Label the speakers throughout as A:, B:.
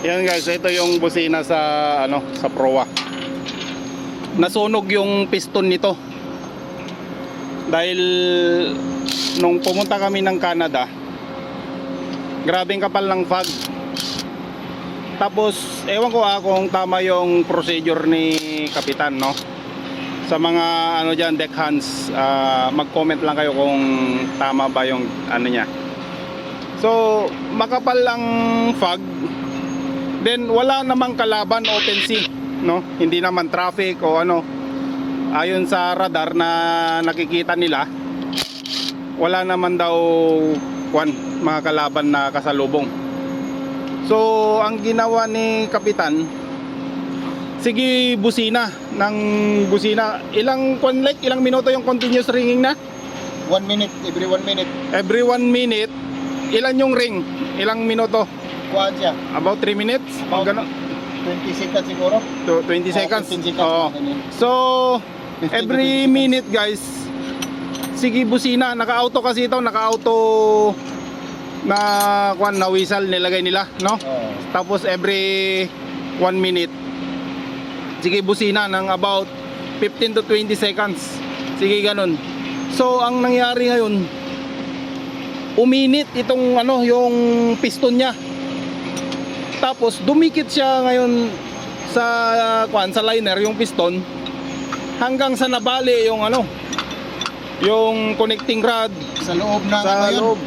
A: Yan guys, ito yung busina sa sa proa. Nasunog yung piston nito. Dahil nung pumunta kami ng Canada, grabeng kapal ng fog. Tapos ewan ko kung tama yung procedure ni Kapitan, no? Sa mga diyan, deckhands, mag-comment lang kayo kung tama ba yung niya. So, makapal ang fog. Then wala namang kalaban, open sea, no? Hindi naman traffic o ayon sa radar na nakikita nila, wala naman daw mga kalaban na kasalubong. So ang ginawa ni Kapitan, sige busina ng busina. Ilang minuto yung continuous ringing na?
B: 1 minute, every 1 minute.
A: Every 1 minute. Ilan yung ring? Ilang minuto?
B: Kuhaan siya.
A: About 3 minutes?
B: About
A: Gano?
B: 20 seconds siguro.
A: 20 seconds?
B: 15 seconds.
A: Oo. So,
B: 15
A: every
B: seconds.
A: minute guys, sige busina. Naka-auto kasi ito. Naka-auto na whistle nilagay nila, no?
B: Oo.
A: Tapos every 1 minute, sige busina ng about 15 to 20 seconds. Sige ganun. So, ang nangyari ngayon, uminit itong yung piston niya. Tapos dumikit siya ngayon sa liner, yung piston, hanggang sa nabali yung yung connecting rod
B: Sa loob ng
A: sa loob.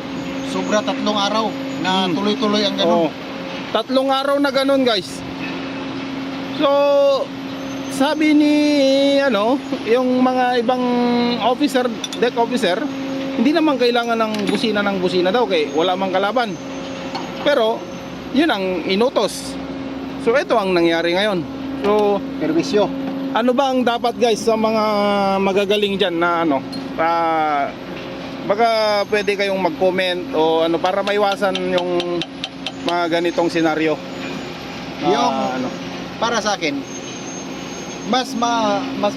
B: sobra 3 araw na tuloy-tuloy ang
A: Oh,
B: ganun.
A: 3 araw na ganun guys. So sabi ni yung mga ibang officer, deck officer, hindi naman kailangan ng busina daw kay wala mang kalaban. Pero yun ang inutos. So ito ang nangyari ngayon. So
B: Perwisyo.
A: ano ba ang dapat guys sa mga magagaling dyan na baka pwede kayong mag-comment o para maiwasan yung mga ganitong senaryo.
B: Yung para sa akin, mas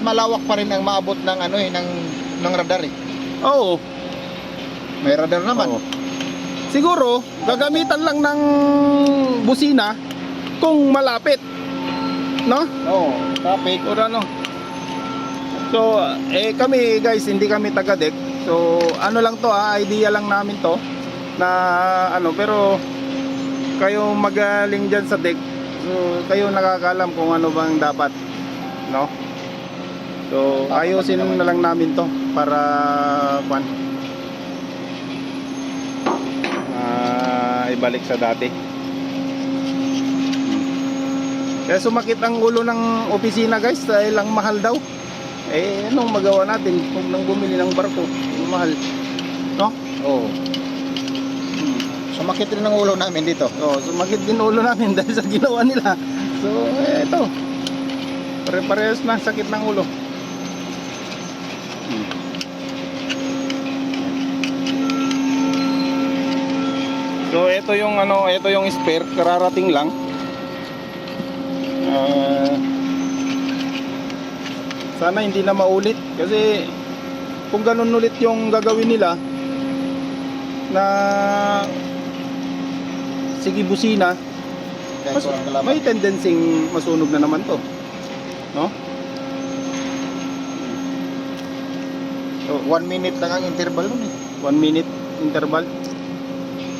B: malawak pa rin ang maabot ng ng radar eh.
A: Oo.
B: May radar naman.
A: Oo. Siguro gagamitan lang ng busina kung malapit, no?
B: Oo, traffic.
A: Or So kami guys, hindi kami taga-deck. So lang to, idea lang namin to na pero kayo magaling dyan sa deck. So kayo nakakaalam kung ano bang dapat, no? So ayusin na lang namin to para ibalik sa dati. Kaya sumakit ang ulo ng opisina guys dahil lang mahal daw. Anong magawa natin kung nang bumili ng barko? Mahal, no?
B: Oo. Sumakit rin ang ulo namin dito.
A: Sumakit din ulo namin dahil sa ginawa nila. So eto, pare-parehas na sakit ng ulo. So ito yung spare, kararating lang. Sana hindi na maulit kasi kung ganun ulit yung gagawin nila na sige busina, may tendency masunog na naman to, no?
B: So, 1 minute lang ang interval nun eh.
A: 1 minute interval.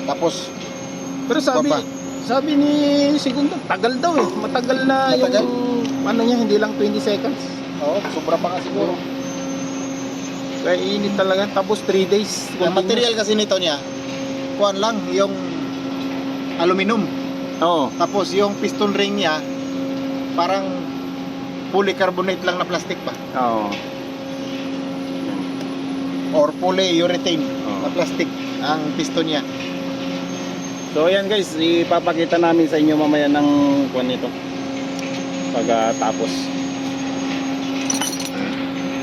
B: Tapos
A: Pero sabi ni Segundo, tagal daw eh. Matagal na
B: Matagal?
A: yung niya, hindi lang 20 seconds.
B: Oo, sobra pa nga siguro.
A: Kaya init talaga. Tapos 3 days.
B: Ang material kasi nito niya, kuhan lang, yung aluminum.
A: Oo.
B: Tapos yung piston ring niya, parang polycarbonate lang na plastic pa.
A: Oo.
B: Or polyurethane
A: Oo.
B: na plastic ang piston niya.
A: So ayan guys, ipapakita namin sa inyo mamaya ng kuwan nito pagkatapos.